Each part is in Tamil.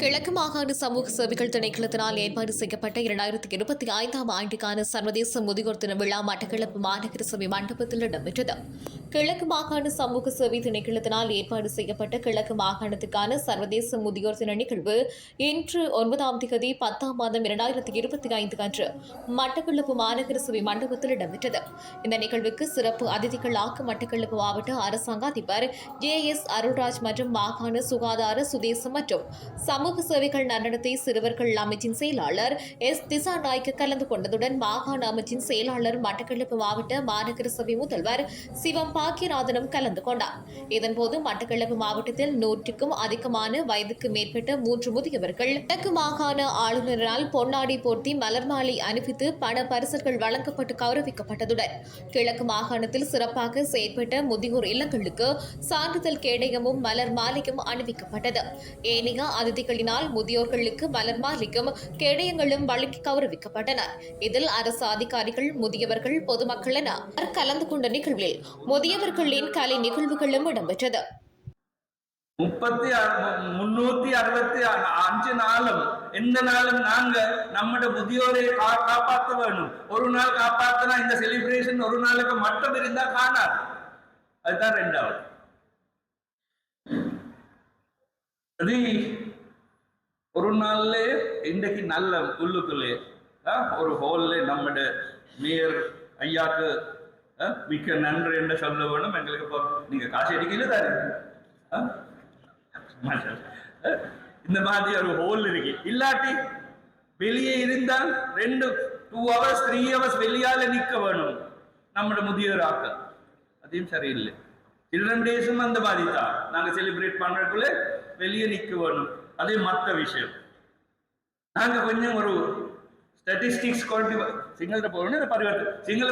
கிழக்கு மாகாண சமூக சேவைகள் திணைக்களத்தினால் ஏற்பாடு செய்யப்பட்ட 2025ஆம் ஆண்டுக்கான சர்வதேச முதியோர் தின விழா மட்டக்களப்பு மாநகர சபை மண்டபத்தில் இடம்பெற்றது. கிழக்கு மாகாண சமூக சேவை திணைக்களத்தினால் ஏற்பாடு செய்யப்பட்ட கிழக்கு மாகாணத்துக்கான சர்வதேச முதியோர் தின நிகழ்வு இன்று 9ஆம் தேதி 10ஆம் மாதம் 2025 அன்று மட்டக்களப்பு மாநகர சபை மண்டபத்தில் இடம்பெற்றது. இந்த நிகழ்வுக்கு சிறப்பு அதிதிகளாக மட்டக்களப்பு மாவட்ட அரசாங்க அதிபர் JS அருள்ராஜ் மற்றும் மாகாண சுகாதார சுதேசம் மற்றும் சமூக சேவைகள் நன்னடத்தை சிறுவர்கள் அமைச்சின் செயலாளர் S திசாநாயக்க கலந்து கொண்டதுடன் மாகாண அமைச்சின் செயலாளர் மட்டக்களப்பு மாவட்ட மாநகர சபை முதல்வர் சிவம் பாக்கியநாதனும் கலந்து கொண்டார். இதன்போது மட்டக்களப்பு மாவட்டத்தில் 100க்கும் அதிகமான வயதுக்கு மேற்பட்ட 3 முதியவர்கள் கிழக்கு மாகாண ஆளுநரால் பொன்னாடி போர்த்தி மலர் மாலை அணிவித்து பண பரிசுகள் வழங்கப்பட்டு கௌரவிக்கப்பட்டதுடன் கிழக்கு மாகாணத்தில் சிறப்பாக செயற்பட்ட முதியோர் இல்லங்களுக்கு சான்றிதழ் கேடயமும் மலர் மாலையும் அணிவிக்கப்பட்டது. ஏனைய அதிதிகளினால் முதியோர்களுக்கு மலர் மாலையும் கேடயங்களும் வழங்கி கௌரவிக்கப்பட்டனர். இதில் அரசு அதிகாரிகள், முதியவர்கள், பொதுமக்கள் என கலந்து கொண்ட நிகழ்வில் முதியவர்களின் கலை நிகழ்வுகளும் இடம்பெற்றது. 365 நாளும் எந்த நாளும் நாங்க நம்மட முதியோரை காப்பாற்ற வேணும். ஒரு நாள் காப்பாற்றினா இந்த செலிப்ரேஷன் ஒரு நாளுக்கு மட்டும் இருந்தா காணாது. அதுதான் ரெண்டாவது. அது ஒரு நாள்ல இன்றைக்கு நல்ல உள்ளுக்குள்ளே ஒரு ஹோல்ல நம்மட மேயர் ஐயாக்கு மிக்க நன்றி என்று சொல்ல வேணும். எங்களுக்கு நீங்க காசு அடிக்கல தானே, இந்த மாதிரி ஒரு ஹோல் இருக்கு. இல்லாட்டி வெளியே இருந்தால் 2 hours 3 hours வெளியால நிக்க வேணும் நம்மட முதியோர் ஆக்கள். அதையும் சரியில்லை. சில்ட்ரன் டேஸும் அந்த மாதிரி தான். நாங்க செலிப்ரேட் பண்றதுக்குள்ள வெளியே நிக்க வேணும். அதே மற்ற விஷயம் நாங்க கொஞ்சம் ஒரு ஸ்டாட்டிஸ்டிக்ஸ் குவாலிட்டி சிங்கள போகணும். பரிவர்த்தனை சிங்கள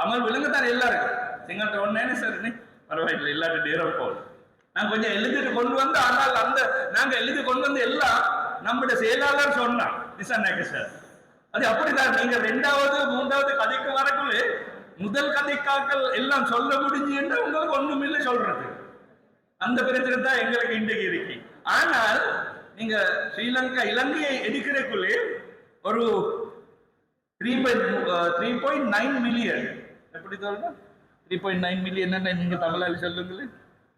தமிழ் விலங்குதான் எல்லாருக்கும். சிங்கள ஒன்னே சரி பரவாயில்லை, எல்லாரும் நேரம் போகணும். நாங்க கொஞ்சம் எழுதிட்டு கொண்டு வந்து, ஆனால் அந்த நாங்க எழுதி கொண்டு வந்து எல்லாம் நம்முடைய செயலாளர் சொன்னான் திசாநாயக்க சார். அது அப்படிதான். நீங்க 2வது 3வது கதைக்கு வரக்குள்ளே முதல் கதைக்காக்கள் எல்லாம் சொல்ல முடிஞ்சு என்று உங்களுக்கு ஒண்ணும் இல்லை சொல்றது. அந்த பிரச்சனை தான் எங்களுக்கு இன்றைக்கு இருக்கு. ஆனால் நீங்க ஸ்ரீலங்கா இலங்கையை எடுக்கிறக்குள்ளே ஒரு 3.9 மில்லியன் எப்படி சொல்ற 3.9 மில்லியன் என்ன நீங்க தமிழால சொல்லுங்களேன்.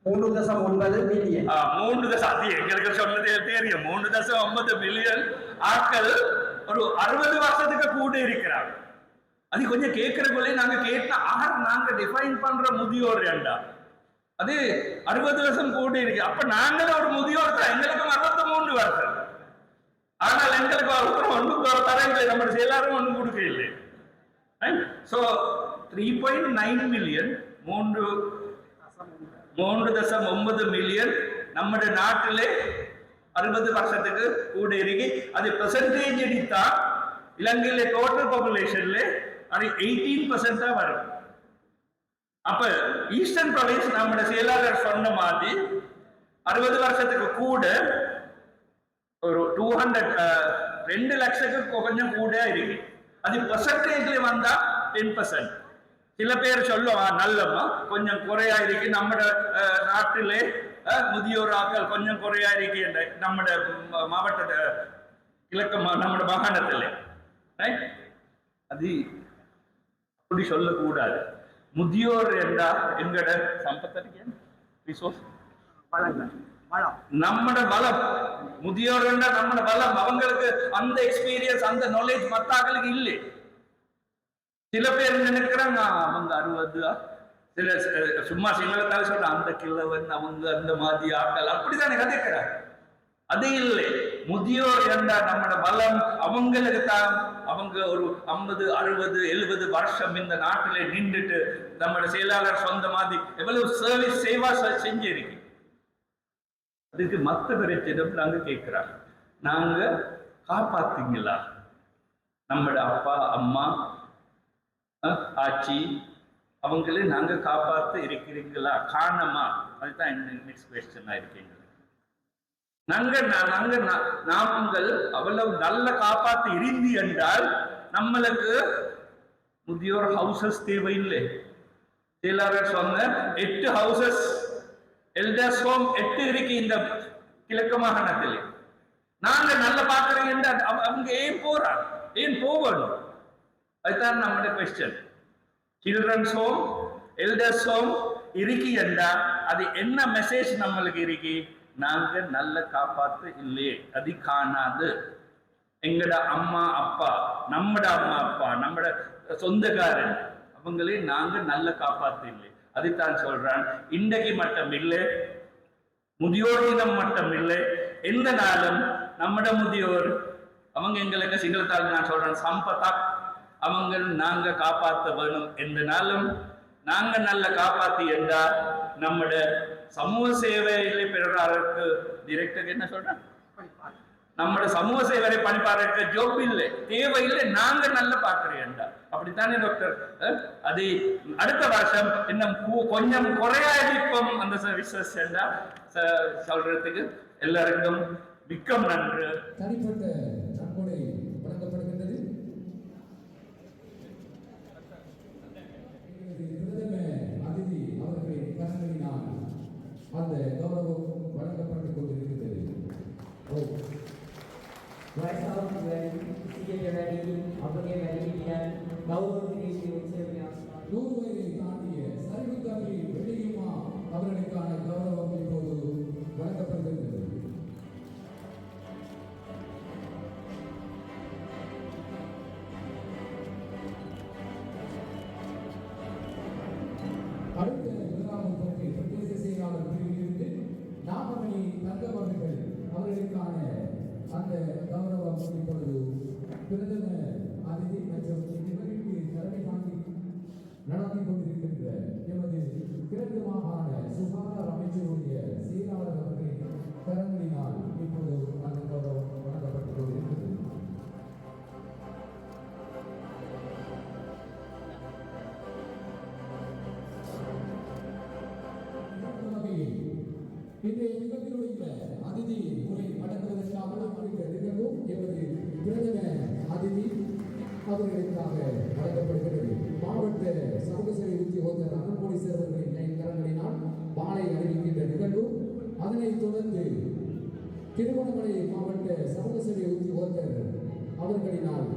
3.9 மில்லியன் 3 எங்களுக்கு சொன்னதே தெரியும். 3.9 மில்லியன் ஆட்கள் ஒரு 60 வருஷத்துக்கு கூட இருக்கிறாங்க. அது கொஞ்சம் கேட்கறக்குள்ளே நாங்க கேட்டா நாங்க டிஃபைன் பண்ற முதியோர் ஏண்டா அது 60 வருஷம் கூட இருக்கு. அப்ப நாங்களும் ஒரு முதியோர் தான். எங்களுக்கு 63 வருஷம். ஆனால் எங்களுக்கு ஒன்றும் தரவில்லை. நம்ம எல்லாரும் ஒன்றும் கொடுக்க இல்லை. சோ 3.9 மில்லியன் 3.9 மில்லியன் நம்முடைய நாட்டிலே 60 வருஷத்துக்கு கூட இருக்கு. அது பெர்சன்டேஜ் எடுத்தா இலங்கையில டோட்டல் பாப்புலேஷன்ல அது 18% தான் வரும். அப்ப ஈஸ்டர்ன் பிரதேஷ் நம்முடைய செயலாளர் சொன்ன மாதிரி 60 வருஷத்துக்கு கூட ஒரு 2 லட்சத்துக்கு கொஞ்சம் கூட இருக்கு. அது பெர்சன்டேஜ்ல வந்தா 10%. சில பேர் சொல்லுவாங்க நல்லம்மா கொஞ்சம் குறையா இருக்கு நம்ம நாட்டிலே முதியோர் ஆக்கள் கொஞ்சம் குறையா இருக்கு என்ற நம்ம மாவட்ட கிழக்கு நம்ம மாகாணத்தில் அது அப்படி சொல்லக்கூடாது. முதியோர் என்றா எங்கட சம்பத்தரிக்க நம்மட பலம். முதியோர் என்றா நம்மட பலம். அவங்களுக்கு அந்த எக்ஸ்பீரியன்ஸ் அந்த நாலேஜ் மத்தாக்களுக்கு இல்லை. சில பேர் நினைக்கிறாங்க அவங்க 60 சில சும்மா சிங்களத்தால சொல்ற அந்த கிழவன் அவங்க அந்த மாதிரி ஆட்கள் அப்படித்தானே கதைக்கிறாங்க. அது இல்லை. முதியோர் என்றா நம்மட பலம். அவங்களுக்கு தான் அவங்க ஒரு 50 60 70 வருஷம் இந்த நாட்டிலே நின்றுட்டு நம்மட செயலாளர் சொந்த மாதிரி எவ்வளவு சர்வீஸ் சேவா செஞ்சிருக்கு. அதுக்கு மற்ற பிரச்சனை நாங்க கேட்கிறாங்க, நாங்க காப்பாத்தீங்களா நம்மட அப்பா அம்மா ஆட்சி அவங்களே நாங்க காப்பாற்ற இருக்கிறீங்களா காரணமா? அதுதான் நெக்ஸ்ட் கொஸ்டினா இருக்கீங்க. நாங்கள் அவ்வளவு நல்ல காப்பாத்து இருந்து என்றால் நம்மளுக்கு முதியோர் ஹவுசஸ் தேவையில்லை. செயலாளர் சொன்ன 8 ஹவுசஸ் எல்டர்ஸ் ஹோம் 8 இருக்கு இந்த கிழக்கு மாகாணத்தில். நாங்க நல்ல பாக்குறீங்க அவங்க ஏன் போறாங்க, ஏன் போகணும்? அதுதான் நம்முடைய question. Children's home, elders home இருக்கி என்றா அது என்ன மெசேஜ் நம்மளுக்கு இருக்கி? நாங்க நல்ல காப்பாத்து இல்லையே, அது காணாது. எங்கட அம்மா அப்பா, நம்மட அம்மா அப்பா, நம்மட சொந்தக்காரன் அவங்களே நாங்க நல்ல காப்பாத்து இல்லை. அதுதான் சொல்றான். இன்றைக்கு மட்டும் இல்லை, முதியோர் தினம் மட்டும் இல்லை, எந்த நாளும் நம்மட முதியோர் அவங்க எங்களுக்கு சிங்களத்தால் நான் சொல்றேன் சம்பதா அவங்க நாங்க காப்பாற்ற வேணும் என்றாலும் நாங்க நல்ல காப்பாத்தி என்றால் நம்மட சமூக சேவையிலே பிறருக்கு டிரெக்டர் என்ன சொல்றேன், நம்மட சமூக சேவை பணிப்பாளருக்கு ஜோப் இல்லை, தேவையில்லை, நாங்க நல்ல பாக்குறேன் என்றால் அப்படித்தானே டாக்டர்? அது அடுத்த வருஷம் இன்னும் கொஞ்சம் குறையாதிப்போம் அந்த சர்வீசஸ் என்றால் சொல்றதுக்கு எல்லாருக்கும் மிக்கம் நன்று. தனிப்பட்ட நன்கொடை வழங்கப்படுகின்றது. பிரதம அதிதி அவர்களின் கரங்களினால் அந்த கௌரவம் வழங்கப்பட்டுக் கொண்டிருக்கிறது. நூறு வயதை தாண்டிய சரிவுத்தம்பி வெள்ளியம்மா அவர்களுக்கான கௌரவம் இப்போது வழங்கப்படுகிறது. அடுத்த விழாவை பற்றி பிரதேச செயலாளர் பிரிவிலிருந்து நாகமணி தங்கம் அவர்களுக்கான அந்த கௌரவம் இப்பொழுது பிரதம அதிதி மற்றும் நிகழ்ச்சிக்கு தலைமை தாங்கி நடத்தி கொண்டிருக்கின்ற எமது கிழக்கு மாகாண சுகாதார அமைச்சருடைய செயலாளர் அவர்களின் கரங்களினால் இப்பொழுது அந்த கௌரவம் வழங்கப்பட்டுக் கொண்டிருக்கிறது. இன்றைய நிகழ்ச்சியுடைய அதிதி முறை நடத்துவதற்காக நிகழ்வும் எமது பிரதம அதிதி அவர்களுக்காக வழங்கப்படுகிறது. மாவட்ட சமூக சேவை உத்தியோகத்தர் அருண்மொழி சேர்வர்களின் கரங்களினால் மாலை அறிவிக்கின்ற நிகழ்வு, அதனைத் தொடர்ந்து திருவண்ணாமலை மாவட்ட சமூக சேவை உத்தியோகத்தர் அவர்களினால்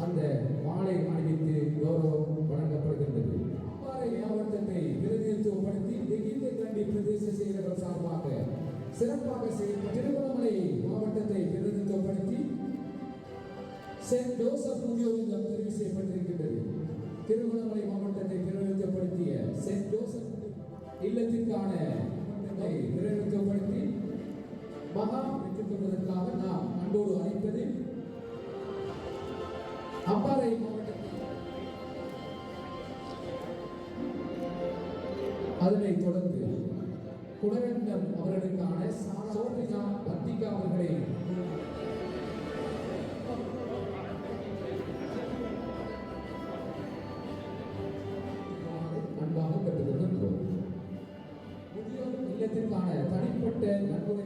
அந்த மாலை அணிவித்து கௌரவம் வழங்கப்படுகின்றது. அம்பாறை மாவட்டத்தை பிரதிநிதித்துவப்படுத்தி நெகிழ்ந்த கண்டி பிரதேச செயலகம் சார்பாக சிறப்பாக திருவண்ணாமலை மாவட்டத்தை பிரதிநிதித்துவப்படுத்தி சென்ட் ஜோசப் முதியோர் இல்லம் தெரிவு செய்யப்பட்டிருக்கின்றது. திருவண்ணாமலை மாவட்டத்தை பிரதிநிதித்துவப்படுத்திய சென்ட் ஜோசப் இல்லத்திற்கான பிரதிநிதித்துவப்படுத்தி மகா பெற்றுக் கொள்வதற்காக நாம் அன்போடு அழைப்பது அம்பாறை மாவட்டத்தில். அதனைத் தொடர்ந்து குடரங்கம் அவர்களுக்கான சோபிகா பத்திகா அவர்களை அன்பாக பெற்றுக்கொள்கின்றோம். முதியோர் இல்லத்திற்கான தனிப்பட்ட நன்கொடை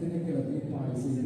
திணைக்களம் ஏற்பாடு செய்து